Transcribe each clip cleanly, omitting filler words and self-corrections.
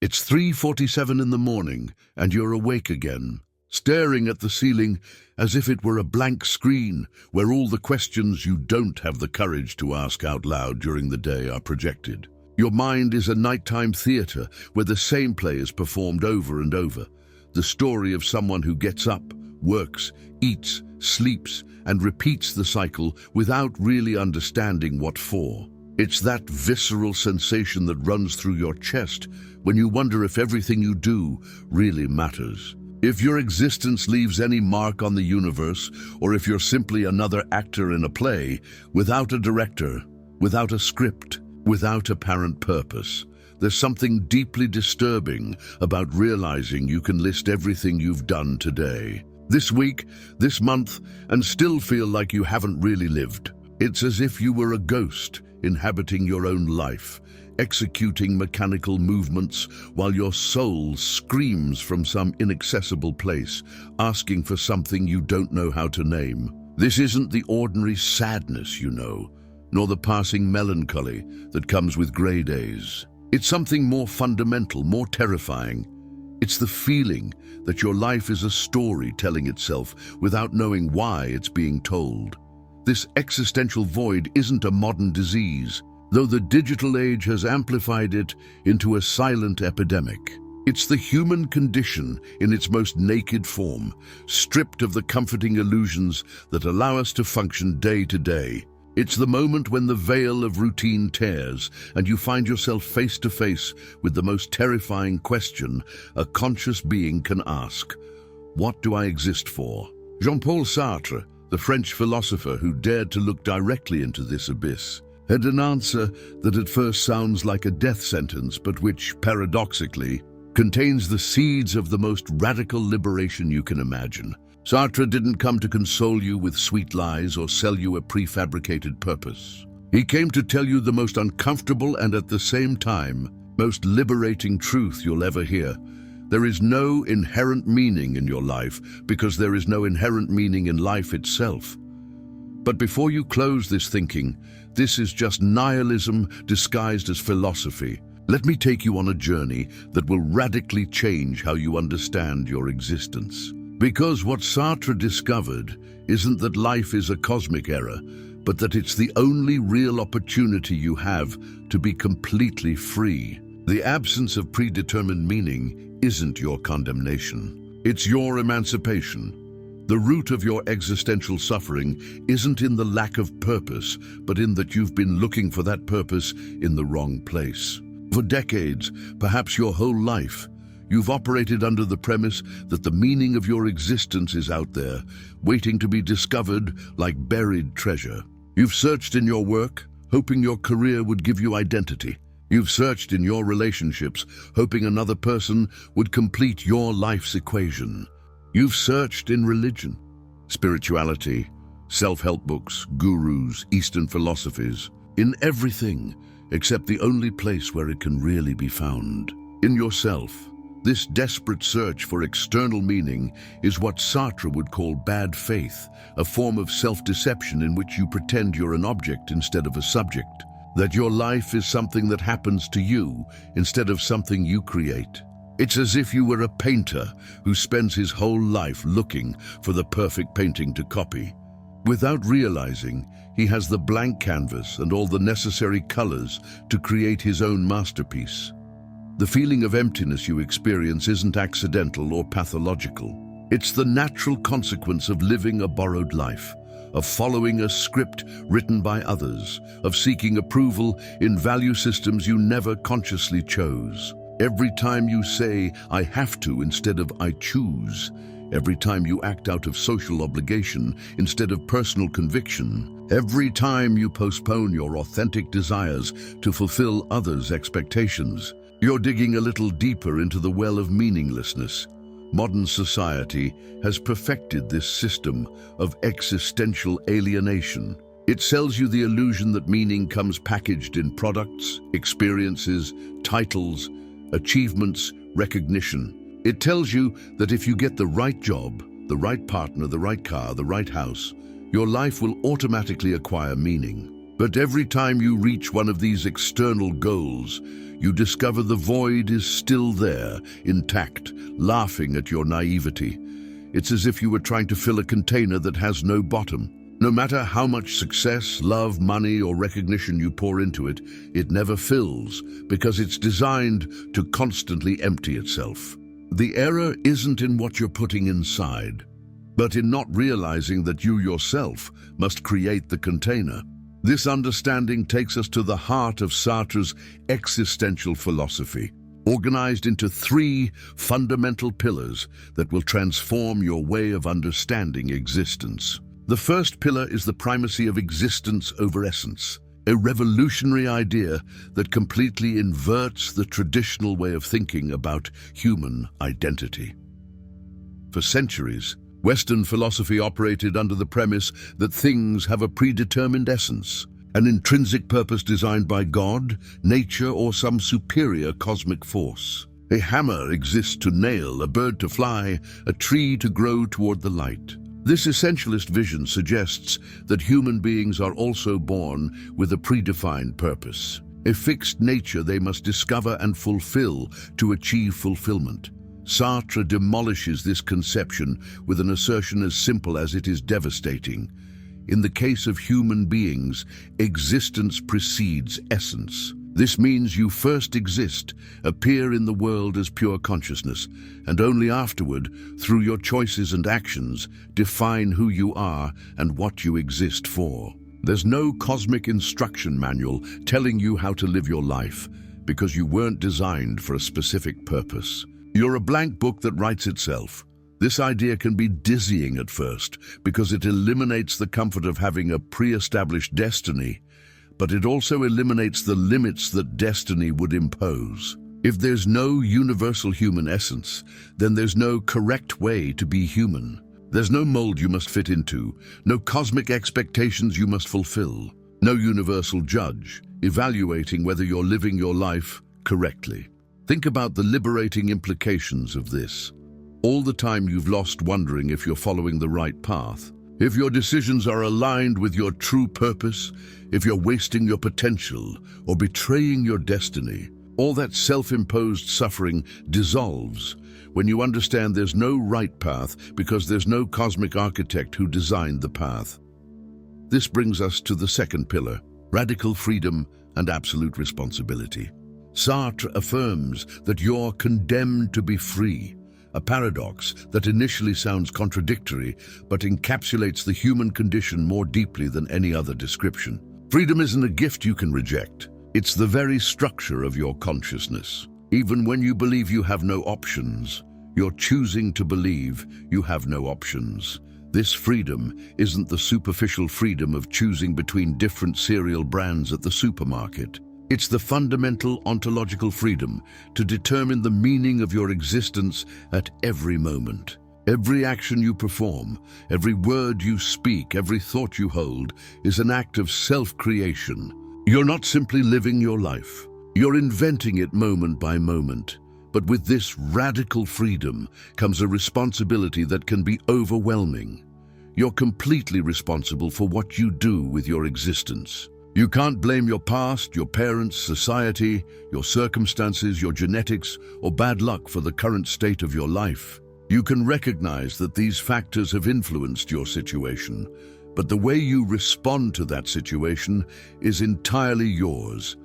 It's 3:47 in the morning, and you're awake again, staring at the ceiling as if it were a blank screen where all the questions you don't have the courage to ask out loud during the day are projected. Your mind is a nighttime theater where the same play is performed over and over. The story of someone who gets up, works, eats, sleeps, and repeats the cycle without really understanding what for. It's that visceral sensation that runs through your chest when you wonder if everything you do really matters. If your existence leaves any mark on the universe, or if you're simply another actor in a play, without a director, without a script, without apparent purpose. There's something deeply disturbing about realizing you can list everything you've done today, this week, this month, and still feel like you haven't really lived. It's as if you were a ghost inhabiting your own life, executing mechanical movements while your soul screams from some inaccessible place, asking for something you don't know how to name. This isn't the ordinary sadness, you know, nor the passing melancholy that comes with grey days. It's something more fundamental, more terrifying. It's the feeling that your life is a story telling itself without knowing why it's being told. This existential void isn't a modern disease, though the digital age has amplified it into a silent epidemic. It's the human condition in its most naked form, stripped of the comforting illusions that allow us to function day to day. It's the moment when the veil of routine tears and you find yourself face to face with the most terrifying question a conscious being can ask. What do I exist for? Jean-Paul Sartre, the French philosopher who dared to look directly into this abyss, had an answer that at first sounds like a death sentence, but which, paradoxically, contains the seeds of the most radical liberation you can imagine. Sartre didn't come to console you with sweet lies or sell you a prefabricated purpose. He came to tell you the most uncomfortable and at the same time, most liberating truth you'll ever hear. There is no inherent meaning in your life because there is no inherent meaning in life itself. But before you close this thinking, this is just nihilism disguised as philosophy. Let me take you on a journey that will radically change how you understand your existence. Because what Sartre discovered isn't that life is a cosmic error, but that it's the only real opportunity you have to be completely free. The absence of predetermined meaning isn't your condemnation. It's your emancipation. The root of your existential suffering isn't in the lack of purpose, but in that you've been looking for that purpose in the wrong place. For decades, perhaps your whole life, you've operated under the premise that the meaning of your existence is out there, waiting to be discovered like buried treasure. You've searched in your work, hoping your career would give you identity. You've searched in your relationships, hoping another person would complete your life's equation. You've searched in religion, spirituality, self-help books, gurus, Eastern philosophies, in everything except the only place where it can really be found, in yourself. This desperate search for external meaning is what Sartre would call bad faith, a form of self-deception in which you pretend you're an object instead of a subject, that your life is something that happens to you instead of something you create. It's as if you were a painter who spends his whole life looking for the perfect painting to copy. Without realizing, he has the blank canvas and all the necessary colors to create his own masterpiece. The feeling of emptiness you experience isn't accidental or pathological. It's the natural consequence of living a borrowed life, of following a script written by others, of seeking approval in value systems you never consciously chose. Every time you say, "I have to" instead of "I choose," every time you act out of social obligation instead of personal conviction, every time you postpone your authentic desires to fulfill others' expectations, you're digging a little deeper into the well of meaninglessness. Modern society has perfected this system of existential alienation. It sells you the illusion that meaning comes packaged in products, experiences, titles, achievements, recognition. It tells you that if you get the right job, the right partner, the right car, the right house, your life will automatically acquire meaning. But every time you reach one of these external goals, you discover the void is still there, intact, laughing at your naivety. It's as if you were trying to fill a container that has no bottom. No matter how much success, love, money, or recognition you pour into it, it never fills because it's designed to constantly empty itself. The error isn't in what you're putting inside, but in not realizing that you yourself must create the container. This understanding takes us to the heart of Sartre's existential philosophy, organized into 3 fundamental pillars that will transform your way of understanding existence. The first pillar is the primacy of existence over essence, a revolutionary idea that completely inverts the traditional way of thinking about human identity. For centuries, Western philosophy operated under the premise that things have a predetermined essence, an intrinsic purpose designed by God, nature, or some superior cosmic force. A hammer exists to nail, a bird to fly, a tree to grow toward the light. This essentialist vision suggests that human beings are also born with a predefined purpose, a fixed nature they must discover and fulfill to achieve fulfillment. Sartre demolishes this conception with an assertion as simple as it is devastating. In the case of human beings, existence precedes essence. This means you first exist, appear in the world as pure consciousness, and only afterward, through your choices and actions, define who you are and what you exist for. There's no cosmic instruction manual telling you how to live your life, because you weren't designed for a specific purpose. You're a blank book that writes itself. This idea can be dizzying at first, because it eliminates the comfort of having a pre-established destiny, but it also eliminates the limits that destiny would impose. If there's no universal human essence, then there's no correct way to be human. There's no mold you must fit into, no cosmic expectations you must fulfill, no universal judge evaluating whether you're living your life correctly. Think about the liberating implications of this. All the time you've lost wondering if you're following the right path, if your decisions are aligned with your true purpose, if you're wasting your potential or betraying your destiny, all that self-imposed suffering dissolves when you understand there's no right path because there's no cosmic architect who designed the path. This brings us to the second pillar, radical freedom and absolute responsibility. Sartre affirms that you're condemned to be free, a paradox that initially sounds contradictory but encapsulates the human condition more deeply than any other description. Freedom isn't a gift you can reject. It's the very structure of your consciousness. Even when you believe you have no options, you're choosing to believe you have no options. This freedom isn't the superficial freedom of choosing between different cereal brands at the supermarket. It's the fundamental ontological freedom to determine the meaning of your existence at every moment. Every action you perform, every word you speak, every thought you hold is an act of self-creation. You're not simply living your life. You're inventing it moment by moment. But with this radical freedom comes a responsibility that can be overwhelming. You're completely responsible for what you do with your existence. You can't blame your past, your parents, society, your circumstances, your genetics, or bad luck for the current state of your life. You can recognize that these factors have influenced your situation, but the way you respond to that situation is entirely yours.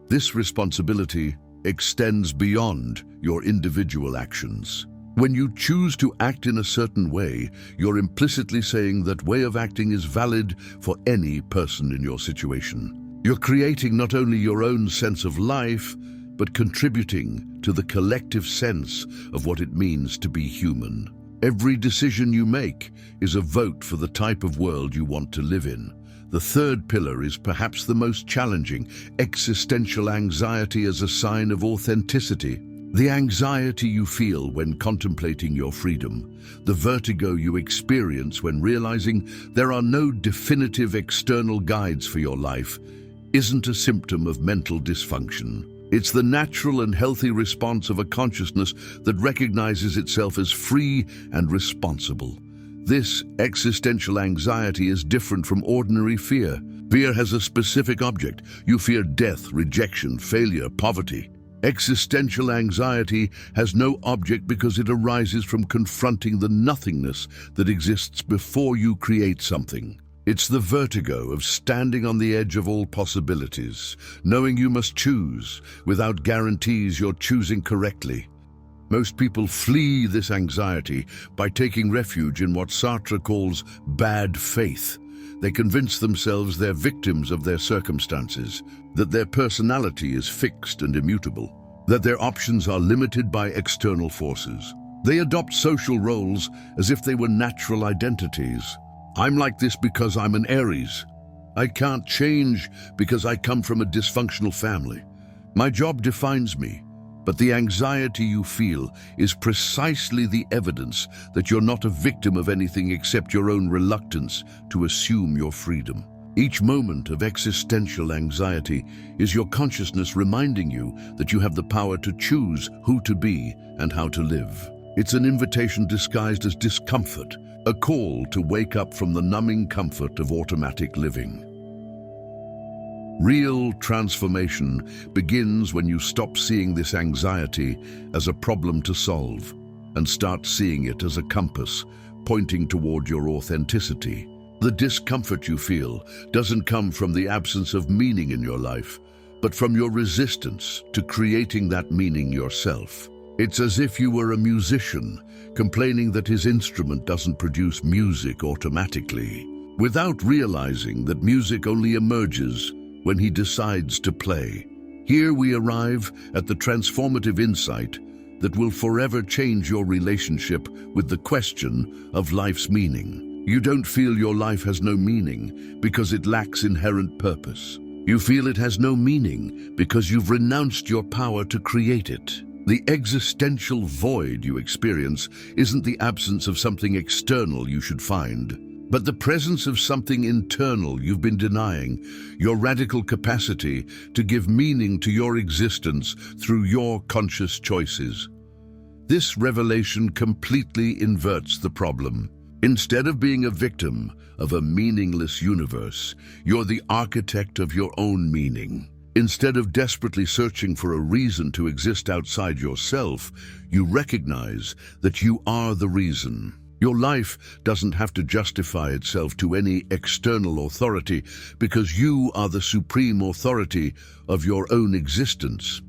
This responsibility extends beyond your individual actions. When you choose to act in a certain way, you're implicitly saying that way of acting is valid for any person in your situation. You're creating not only your own sense of life, but contributing to the collective sense of what it means to be human. Every decision you make is a vote for the type of world you want to live in. The third pillar is perhaps the most challenging, existential anxiety as a sign of authenticity. The anxiety you feel when contemplating your freedom, the vertigo you experience when realizing there are no definitive external guides for your life, isn't a symptom of mental dysfunction. It's the natural and healthy response of a consciousness that recognizes itself as free and responsible. This existential anxiety is different from ordinary fear. Fear has a specific object. You fear death, rejection, failure, poverty. Existential anxiety has no object because it arises from confronting the nothingness that exists before you create something. It's the vertigo of standing on the edge of all possibilities, knowing you must choose without guarantees you're choosing correctly. Most people flee this anxiety by taking refuge in what Sartre calls bad faith. They convince themselves they're victims of their circumstances, that their personality is fixed and immutable, that their options are limited by external forces. They adopt social roles as if they were natural identities. I'm like this because I'm an Aries. I can't change because I come from a dysfunctional family. My job defines me. But the anxiety you feel is precisely the evidence that you're not a victim of anything except your own reluctance to assume your freedom. Each moment of existential anxiety is your consciousness reminding you that you have the power to choose who to be and how to live. It's an invitation disguised as discomfort, a call to wake up from the numbing comfort of automatic living. Real transformation begins when you stop seeing this anxiety as a problem to solve and start seeing it as a compass pointing toward your authenticity. The discomfort you feel doesn't come from the absence of meaning in your life, but from your resistance to creating that meaning yourself. It's as if you were a musician complaining that his instrument doesn't produce music automatically, without realizing that music only emerges when he decides to play. Here we arrive at the transformative insight that will forever change your relationship with the question of life's meaning. You don't feel your life has no meaning because it lacks inherent purpose. You feel it has no meaning because you've renounced your power to create it. The existential void you experience isn't the absence of something external you should find, but the presence of something internal you've been denying, your radical capacity to give meaning to your existence through your conscious choices. This revelation completely inverts the problem. Instead of being a victim of a meaningless universe, you're the architect of your own meaning. Instead of desperately searching for a reason to exist outside yourself, you recognize that you are the reason. Your life doesn't have to justify itself to any external authority because you are the supreme authority of your own existence.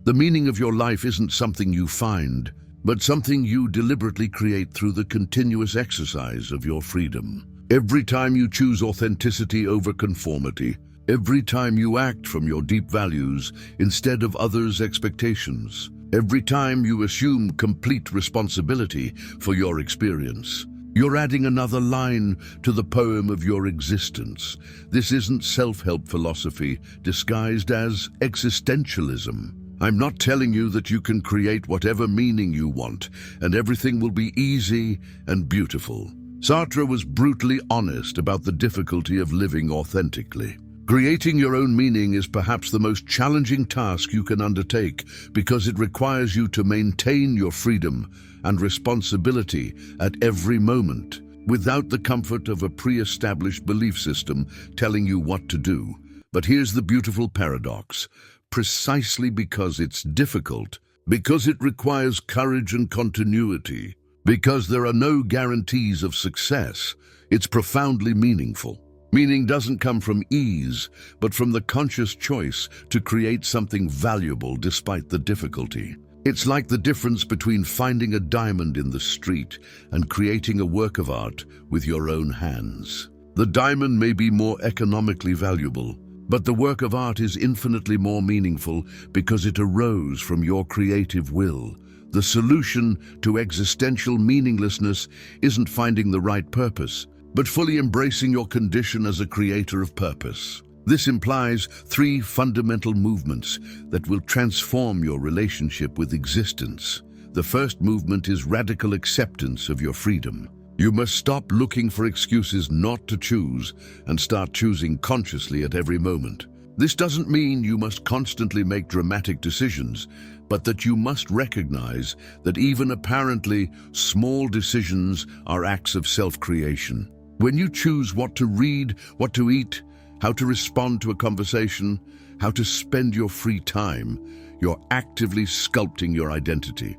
The meaning of your life isn't something you find, but something you deliberately create through the continuous exercise of your freedom. Every time you choose authenticity over conformity, every time you act from your deep values instead of others' expectations, every time you assume complete responsibility for your experience, you're adding another line to the poem of your existence. This isn't self-help philosophy disguised as existentialism. I'm not telling you that you can create whatever meaning you want and everything will be easy and beautiful. Sartre was brutally honest about the difficulty of living authentically. Creating your own meaning is perhaps the most challenging task you can undertake because it requires you to maintain your freedom and responsibility at every moment, without the comfort of a pre-established belief system telling you what to do. But here's the beautiful paradox. Precisely because it's difficult, because it requires courage and continuity, because there are no guarantees of success, it's profoundly meaningful. Meaning doesn't come from ease, but from the conscious choice to create something valuable despite the difficulty. It's like the difference between finding a diamond in the street and creating a work of art with your own hands. The diamond may be more economically valuable, but the work of art is infinitely more meaningful because it arose from your creative will. The solution to existential meaninglessness isn't finding the right purpose, but fully embracing your condition as a creator of purpose. This implies 3 fundamental movements that will transform your relationship with existence. The first movement is radical acceptance of your freedom. You must stop looking for excuses not to choose and start choosing consciously at every moment. This doesn't mean you must constantly make dramatic decisions, but that you must recognize that even apparently small decisions are acts of self-creation. When you choose what to read, what to eat, how to respond to a conversation, how to spend your free time, you're actively sculpting your identity.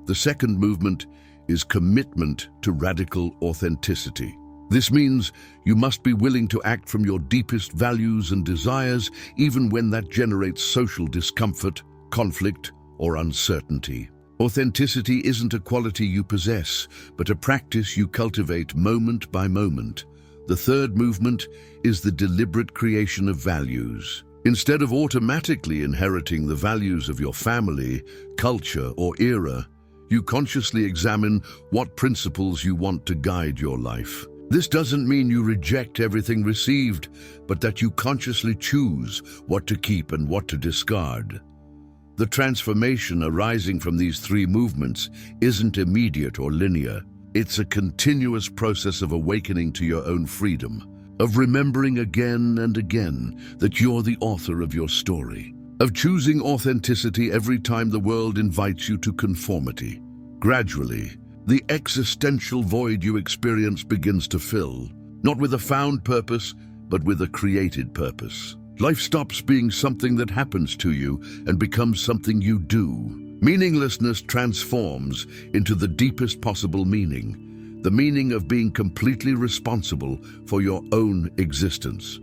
The second movement is commitment to radical authenticity. This means you must be willing to act from your deepest values and desires, even when that generates social discomfort, conflict, or uncertainty. Authenticity isn't a quality you possess, but a practice you cultivate moment by moment. The third movement is the deliberate creation of values. Instead of automatically inheriting the values of your family, culture, or era, you consciously examine what principles you want to guide your life. This doesn't mean you reject everything received, but that you consciously choose what to keep and what to discard. The transformation arising from these three movements isn't immediate or linear. It's a continuous process of awakening to your own freedom, of remembering again and again that you're the author of your story, of choosing authenticity every time the world invites you to conformity. Gradually, the existential void you experience begins to fill, not with a found purpose, but with a created purpose. Life stops being something that happens to you and becomes something you do. Meaninglessness transforms into the deepest possible meaning, the meaning of being completely responsible for your own existence.